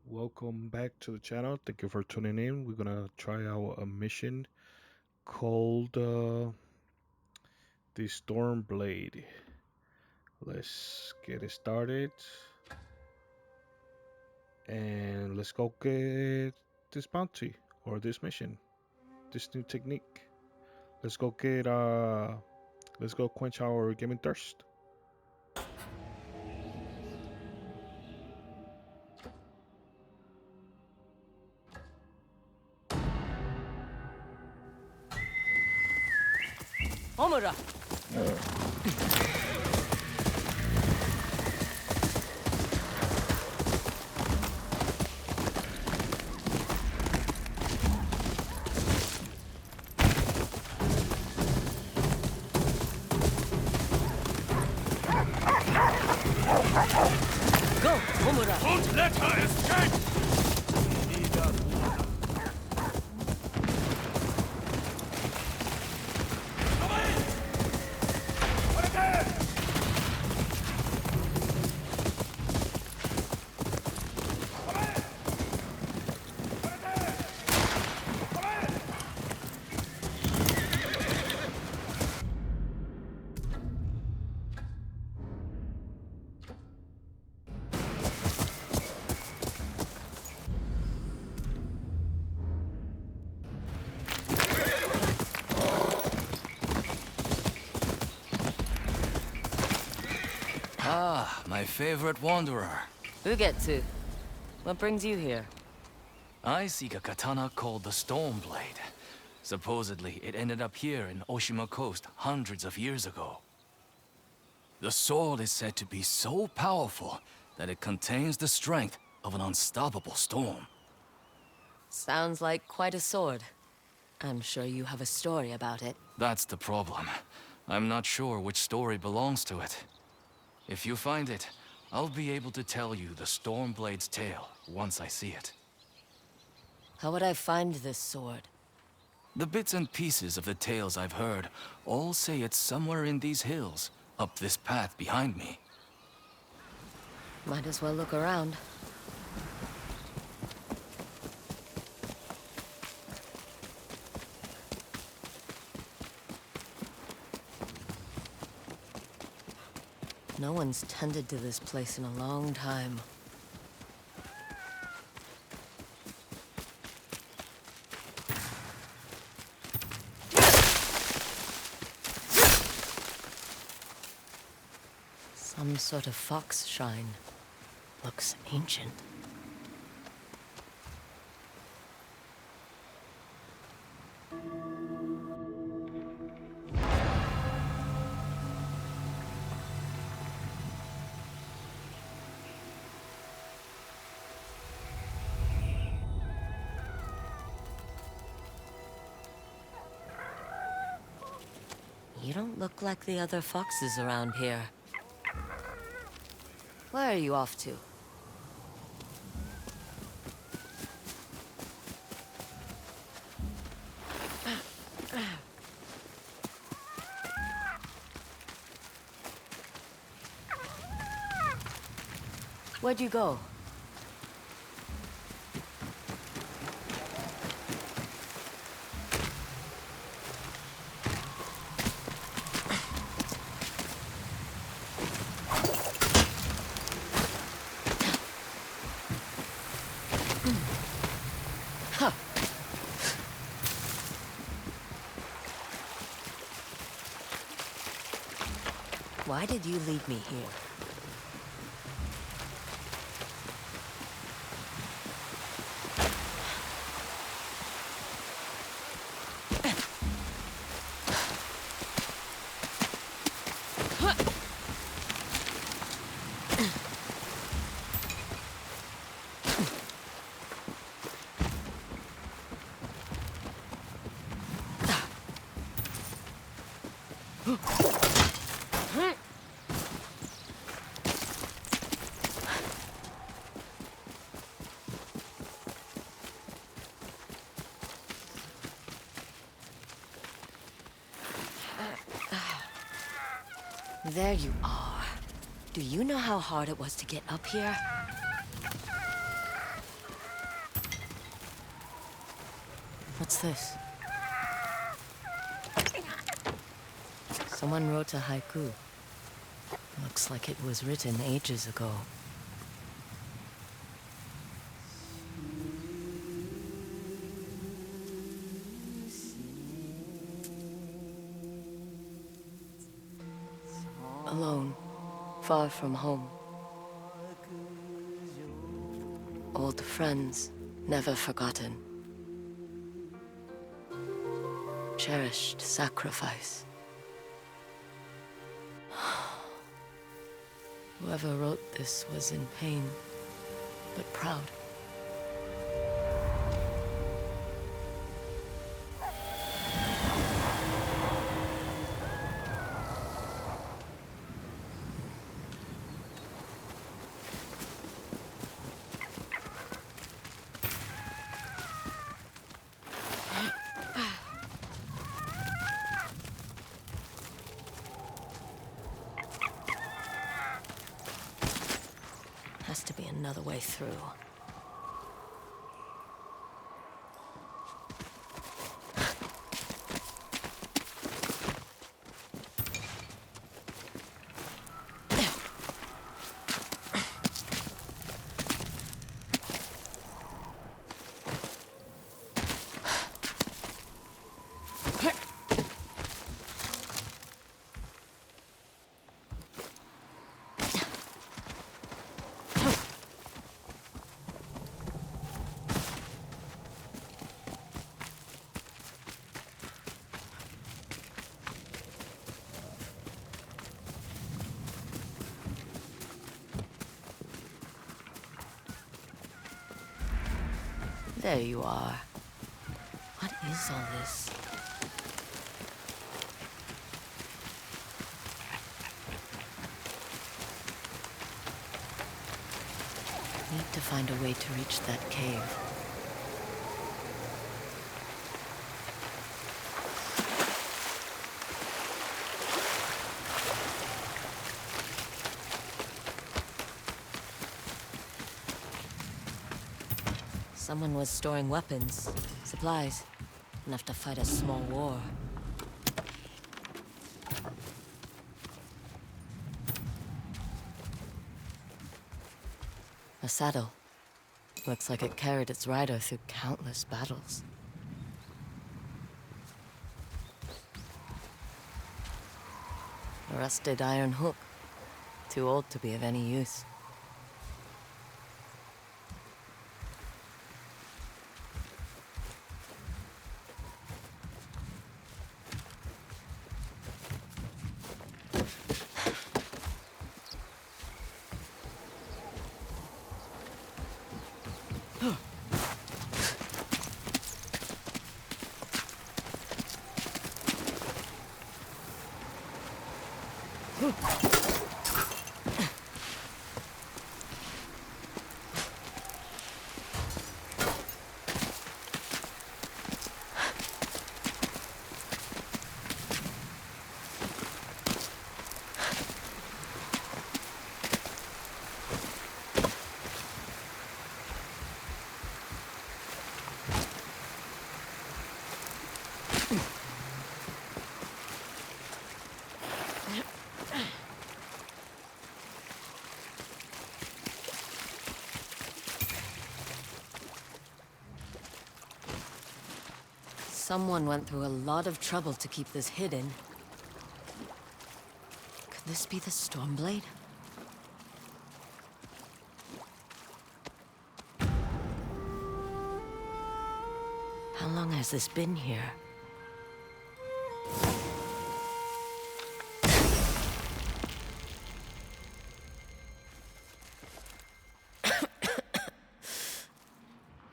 Welcome back to the channel. Thank you for tuning in. We're gonna try out a mission called the Storm Blade. Let's get it started and let's go get this bounty or this mission, this new technique. Let's go get let's go quench our gaming thirst. Homura! Go, Homura! Don't let her escape! Ah, my favorite wanderer. Ugetsu. What brings you here? I seek a katana called the Storm Blade. Supposedly, it ended up here in Oshima Coast hundreds of years ago. The sword is said to be so powerful that it contains the strength of an unstoppable storm. Sounds like quite a sword. I'm sure you have a story about it. That's the problem. I'm not sure which story belongs to it. If you find it, I'll be able to tell you the Storm Blade's tale once I see it. How would I find this sword? The bits and pieces of the tales I've heard all say it's somewhere in these hills, up this path behind me. Might as well look around. No one's tended to this place in a long time. Some sort of fox shrine. Looks ancient. You don't look like the other foxes around here. Where are you off to? Where'd you go? Why did you leave me here? There you are. Do you know how hard it was to get up here? What's this? Someone wrote a haiku. Looks like it was written ages ago. Alone, far from home. Old friends, never forgotten. Cherished sacrifice. Whoever wrote this was in pain, but proud. Has to be another way through. There you are. What is all this? Need to find a way to reach that cave. Someone was storing weapons, supplies, enough to fight a small war. A saddle. Looks like it carried its rider through countless battles. A rusted iron hook. Too old to be of any use. Someone went through a lot of trouble to keep this hidden. Could this be the Stormblade? How long has this been here?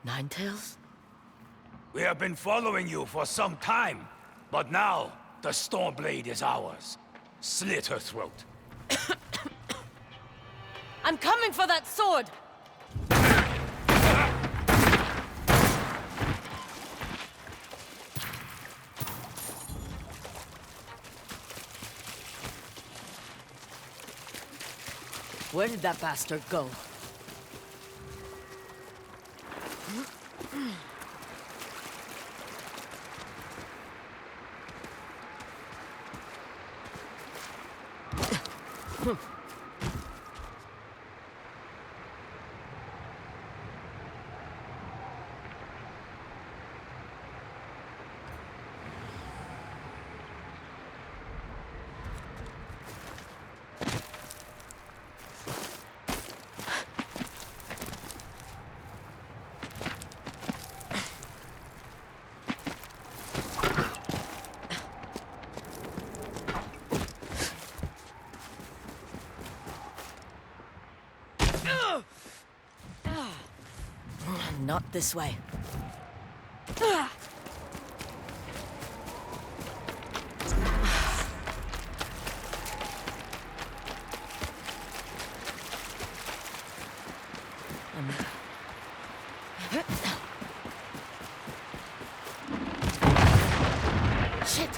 Ninetails? We have been following you for some time, but now the Stormblade is ours. Slit her throat. I'm coming for that sword! Where did that bastard go? Not this way. Shit!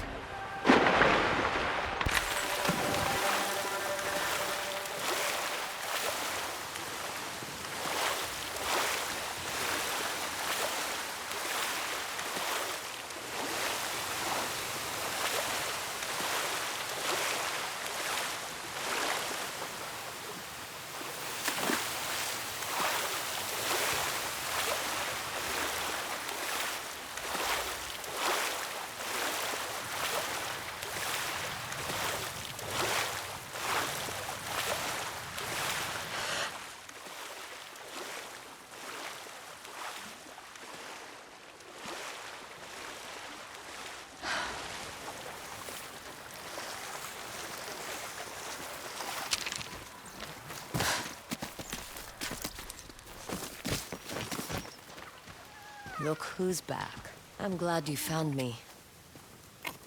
Look who's back. I'm glad you found me.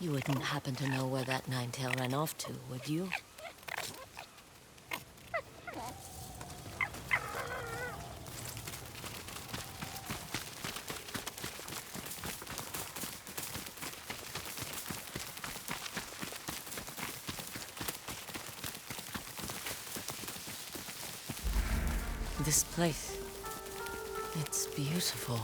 You wouldn't happen to know where that Ninetail ran off to, would you? This place, it's beautiful.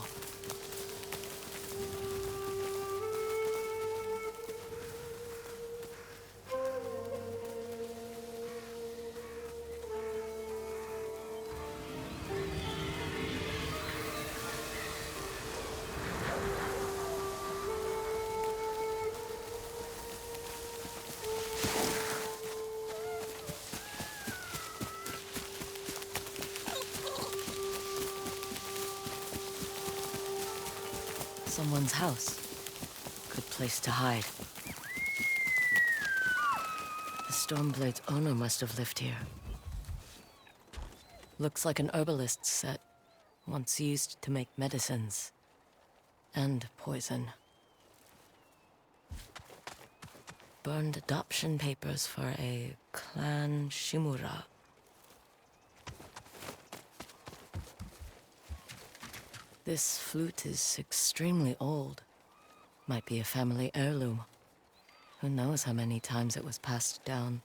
Someone's house. Good place to hide. The Stormblade's owner must have lived here. Looks like an herbalist's set, once used to make medicines. And poison. Burned adoption papers for a clan Shimura. This flute is extremely old. Might be a family heirloom. Who knows how many times it was passed down.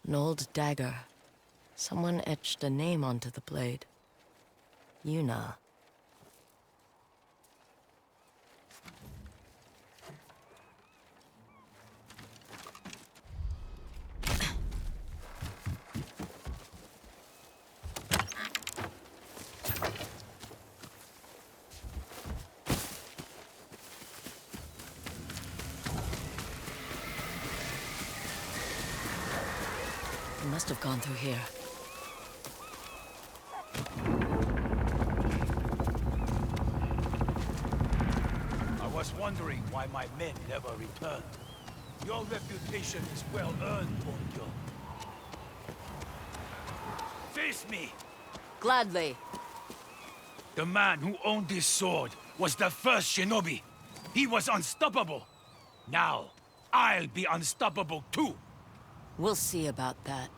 An old dagger. Someone etched a name onto the blade. Yuna. Must have gone through here. I was wondering why my men never returned. Your reputation is well earned, Onyo. Face me! Gladly. The man who owned this sword was the first shinobi. He was unstoppable. Now, I'll be unstoppable too. We'll see about that.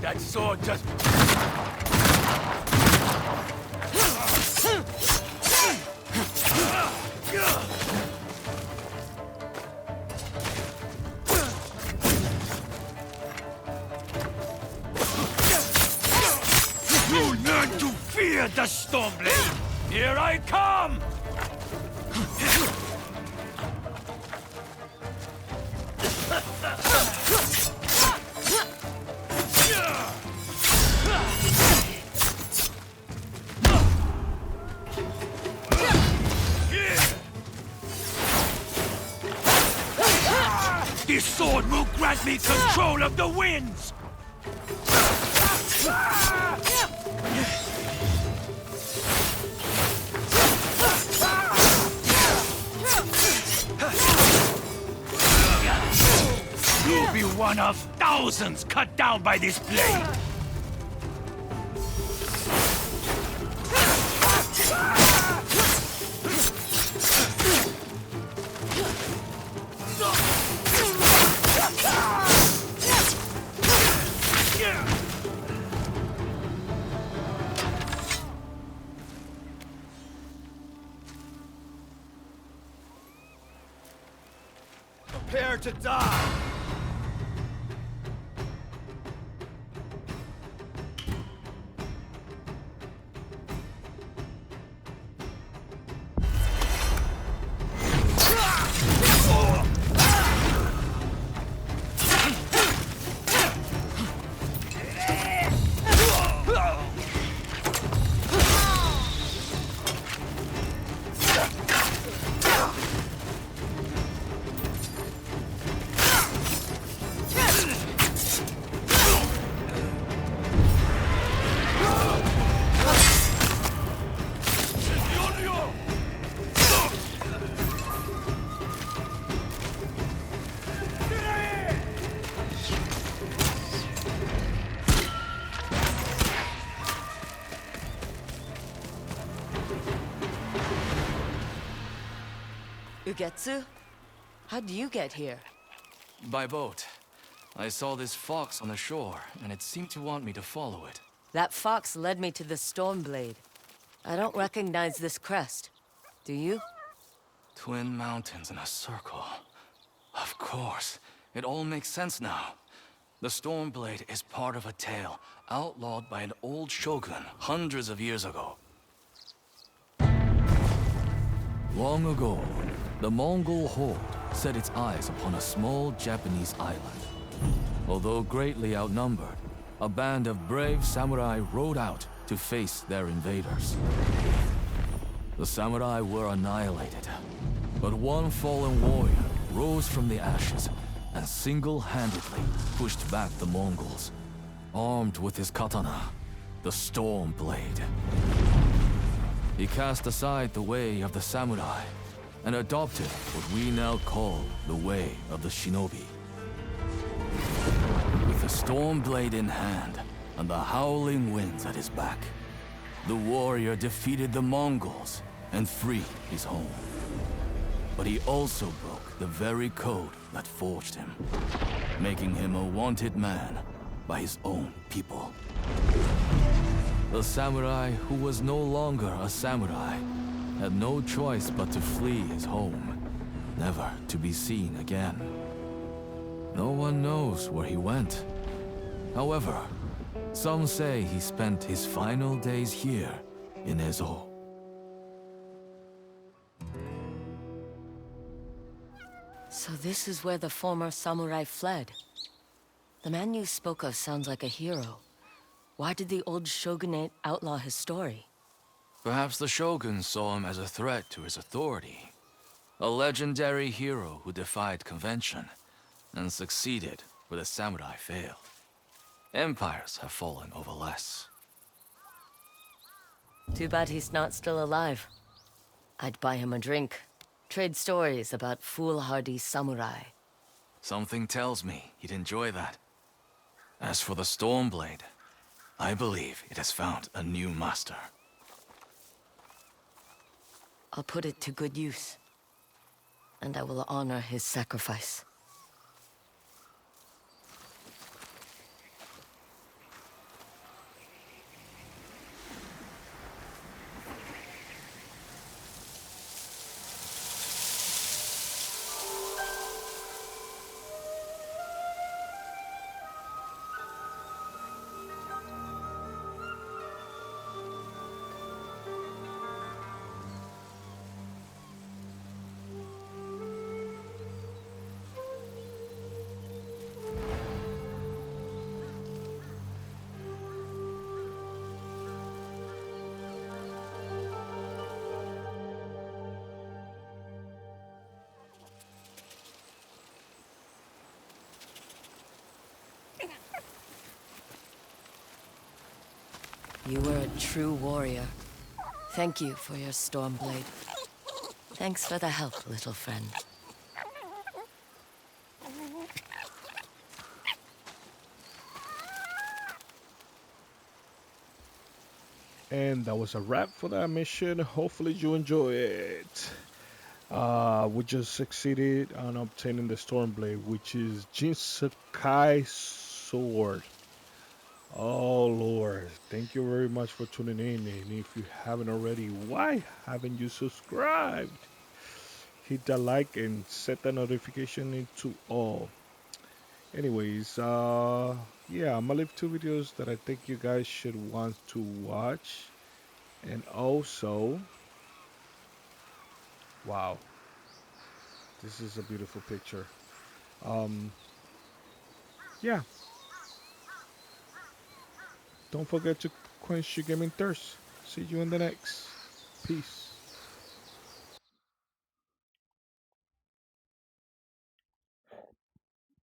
That sword just... You learn to fear the Stormblade! Here I come! This sword will grant me control of the winds! You'll be one of thousands cut down by this blade! Prepare to die! Ugetsu? How'd you get here? By boat. I saw this fox on the shore, and it seemed to want me to follow it. That fox led me to the Stormblade. I don't recognize this crest. Do you? Twin mountains in a circle. Of course. It all makes sense now. The Stormblade is part of a tale outlawed by an old shogun hundreds of years ago. Long ago, the Mongol horde set its eyes upon a small Japanese island. Although greatly outnumbered, a band of brave samurai rode out to face their invaders. The samurai were annihilated, but one fallen warrior rose from the ashes and single-handedly pushed back the Mongols, armed with his katana, the Stormblade. He cast aside the way of the samurai and adopted what we now call the way of the shinobi. With the Stormblade in hand and the howling winds at his back, the warrior defeated the Mongols and freed his home. But he also broke the very code that forged him, making him a wanted man by his own people. The samurai who was no longer a samurai had no choice but to flee his home, never to be seen again. No one knows where he went. However, some say he spent his final days here in Ezo. So this is where the former samurai fled. The man you spoke of sounds like a hero. Why did the old shogunate outlaw his story? Perhaps the shogun saw him as a threat to his authority. A legendary hero who defied convention and succeeded where the samurai failed. Empires have fallen over less. Too bad he's not still alive. I'd buy him a drink. Trade stories about foolhardy samurai. Something tells me he'd enjoy that. As for the Stormblade, I believe it has found a new master. I'll put it to good use. And I will honor his sacrifice. You were a true warrior. Thank you for your Stormblade. Thanks for the help, little friend. And that was a wrap for that mission. Hopefully you enjoy it. We just succeeded on obtaining the Stormblade, which is Jinsukai's sword. Oh Lord, thank you very much for tuning in. And if you haven't already, why haven't you subscribed? Hit that like and set the notification into all. Anyways, yeah, I'm gonna leave two videos that I think you guys should want to watch. And also, wow, this is a beautiful picture. Um, yeah, don't forget to quench your gaming thirst. See you in the next. Peace.